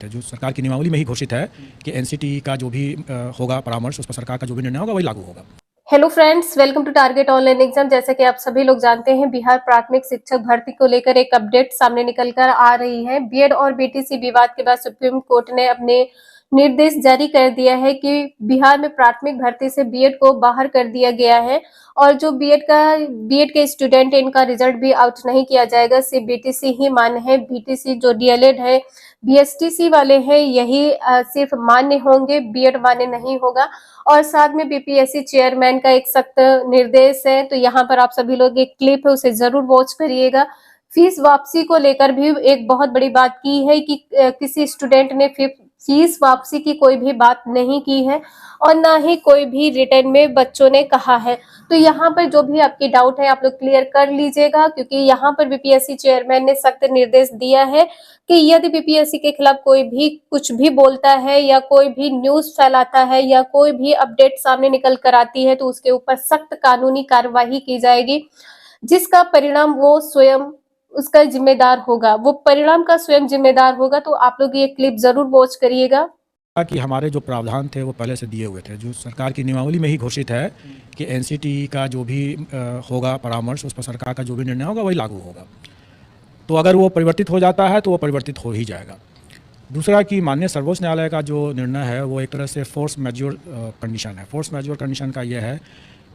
जो सरकार की नियमावली में ही घोषित है कि एनसीटी का जो भी होगा परामर्श, उस पर सरकार का जो भी निर्णय होगा वही लागू होगा। Hello friends, welcome to Target online exam. जैसे कि आप सभी लोग जानते हैं, बिहार प्राथमिक शिक्षक भर्ती को लेकर एक अपडेट सामने निकल कर आ रही है। बीएड और बीटीसी विवाद के बाद सुप्रीम कोर्ट ने अपने निर्देश जारी कर दिया है कि बिहार में प्राथमिक भर्ती से बीएड को बाहर कर दिया गया है और जो बीएड के स्टूडेंट है, इनका रिजल्ट भी आउट नहीं किया जाएगा, सिर्फ बीटीसी ही मान्य है। बीटीसी जो डीएलएड है, बीएसटीसी वाले हैं, यही सिर्फ मान्य होंगे, बीएड मान्य नहीं होगा। और साथ में बीपीएससी चेयरमैन का एक सख्त निर्देश है, तो यहाँ पर आप सभी लोग एक क्लिप है उसे जरूर वॉच करिएगा। फीस वापसी को लेकर भी एक बहुत बड़ी बात की है कि किसी स्टूडेंट ने फीस वापसी की कोई भी बात नहीं की है और ना ही कोई भी रिटर्न में बच्चों ने कहा है। तो यहाँ पर जो भी आपकी डाउट है आप लोग क्लियर कर लीजिएगा, क्योंकि यहाँ पर बीपीएससी चेयरमैन ने सख्त निर्देश दिया है कि यदि बीपीएससी के खिलाफ कोई भी कुछ भी बोलता है या कोई भी न्यूज फैलाता है या कोई भी अपडेट सामने निकल कर आती है तो उसके ऊपर सख्त कानूनी कार्यवाही की जाएगी, जिसका परिणाम वो स्वयं उसका जिम्मेदार होगा, वो परिणाम का स्वयं जिम्मेदार होगा। तो आप लोग ये क्लिप जरूर वॉच करिएगा। कि हमारे जो प्रावधान थे वो पहले से दिए हुए थे, जो सरकार की नियमावली में ही घोषित है कि एनसीटी का जो भी होगा परामर्श, उस पर सरकार का जो भी निर्णय होगा वही लागू होगा। तो अगर वो परिवर्तित हो जाता है तो वो परिवर्तित हो ही जाएगा। दूसरा कि माननीय सर्वोच्च न्यायालय का जो निर्णय है वो एक तरह से फोर्स मैज्योर कंडीशन है। फोर्स मैज्योर कंडीशन का ये है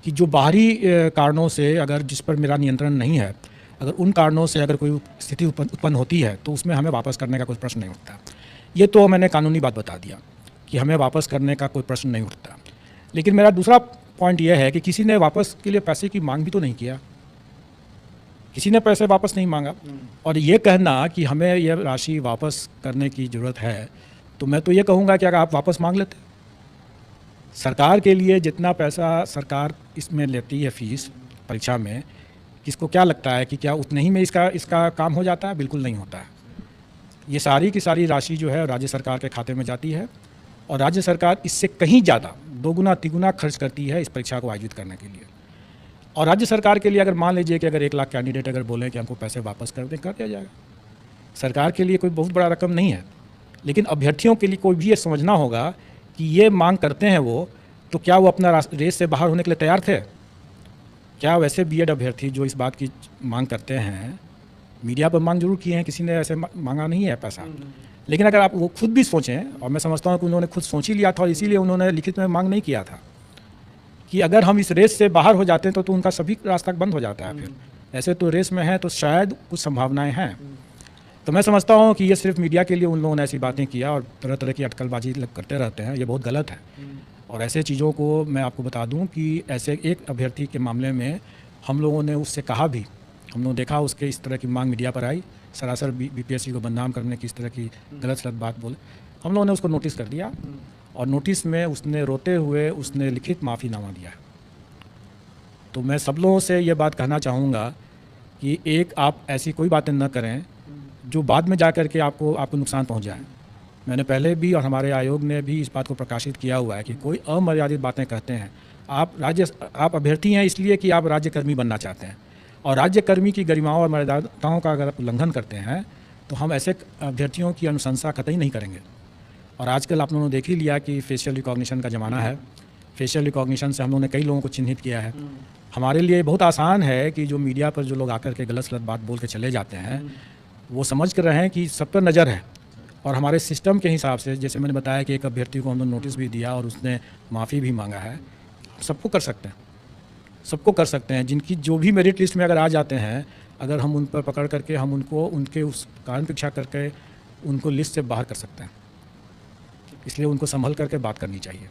कि जो बाहरी कारणों से अगर जिस पर मेरा नियंत्रण नहीं है, अगर उन कारणों से अगर कोई स्थिति उत्पन्न होती है तो उसमें हमें वापस करने का कोई प्रश्न नहीं उठता। ये तो मैंने कानूनी बात बता दिया कि हमें वापस करने का कोई प्रश्न नहीं उठता। लेकिन मेरा दूसरा पॉइंट यह है कि किसी ने वापस के लिए पैसे की मांग भी तो नहीं किया, किसी ने पैसे वापस नहीं मांगा। और ये कहना कि हमें यह राशि वापस करने की ज़रूरत है, तो मैं तो ये कहूँगा कि अगर आप वापस मांग लेते, सरकार के लिए जितना पैसा सरकार इसमें लेती है फीस परीक्षा में, किसको क्या लगता है कि क्या उतने ही में इसका काम हो जाता है? बिल्कुल नहीं होता है। ये सारी की सारी राशि जो है राज्य सरकार के खाते में जाती है और राज्य सरकार इससे कहीं ज़्यादा दोगुना तिगुना खर्च करती है इस परीक्षा को आयोजित करने के लिए। और राज्य सरकार के लिए अगर मान लीजिए कि अगर 1 लाख कैंडिडेट अगर बोलें कि हमको पैसे वापस कर दें, कर दिया जाएगा। सरकार के लिए कोई बहुत बड़ा रकम नहीं है, लेकिन अभ्यर्थियों के लिए कोई भी ये समझना होगा कि ये मांग करते हैं वो, तो क्या वो अपना रेस से बाहर होने के लिए तैयार थे? क्या वैसे बीएड अभ्यर्थी जो इस बात की मांग करते हैं, मीडिया पर मांग जरूर किए हैं, किसी ने ऐसे मांगा नहीं है पैसा। लेकिन अगर आप वो खुद भी सोचें, और मैं समझता हूँ कि उन्होंने खुद सोच ही लिया था और इसीलिए उन्होंने लिखित में मांग नहीं किया था कि अगर हम इस रेस से बाहर हो जाते हैं तो उनका सभी रास्ता बंद हो जाता है। फिर ऐसे तो रेस में है तो शायद कुछ संभावनाएं हैं। तो मैं समझता हूँ कि ये सिर्फ मीडिया के लिए उन लोगों ने ऐसी बातें किया और तरह तरह की अटकलबाजी करते रहते हैं, ये बहुत गलत है। और ऐसे चीज़ों को मैं आपको बता दूं कि ऐसे एक अभ्यर्थी के मामले में हम लोगों ने उससे कहा भी, हम लोगों ने देखा उसके इस तरह की मांग मीडिया पर आई, सरासर बीपीएससी को बदनाम करने की इस तरह की गलत सलत बात बोले। हम लोगों ने उसको नोटिस कर दिया और नोटिस में उसने रोते हुए उसने लिखित माफ़ीनामा दिया। तो मैं सब लोगों से ये बात कहना चाहूँगा कि एक आप ऐसी कोई बातें न करें जो बाद में जा कर के आपको नुकसान पहुँच जाए। मैंने पहले भी और हमारे आयोग ने भी इस बात को प्रकाशित किया हुआ है कि कोई अमर्यादित बातें कहते हैं, आप अभ्यर्थी हैं इसलिए कि आप राज्यकर्मी बनना चाहते हैं, और राज्यकर्मी की गरिमाओं और मर्यादाओं का अगर आप उल्लंघन करते हैं तो हम ऐसे अभ्यर्थियों की अनुशंसा कतई नहीं करेंगे। और आजकल आप लोगों ने देख ही लिया कि फेशियल रिकॉग्निशन का ज़माना है। फेशियल रिकॉग्निशन से हम लोगों ने कई लोगों को चिन्हित किया है। हमारे लिए बहुत आसान है कि जो मीडिया पर जो लोग आकर के गलत सलत बात बोल के चले जाते हैं, वो समझ कर रहे हैं कि सब पर नज़र है। और हमारे सिस्टम के हिसाब से, जैसे मैंने बताया कि एक अभ्यर्थी को हमने नोटिस भी दिया और उसने माफ़ी भी मांगा है, सबको कर सकते हैं, सबको कर सकते हैं। जिनकी जो भी मेरिट लिस्ट में अगर आ जाते हैं, अगर हम उन पर पकड़ करके हम उनको उनके उस कारण पीछा करके उनको लिस्ट से बाहर कर सकते हैं। इसलिए उनको संभल करके बात करनी चाहिए।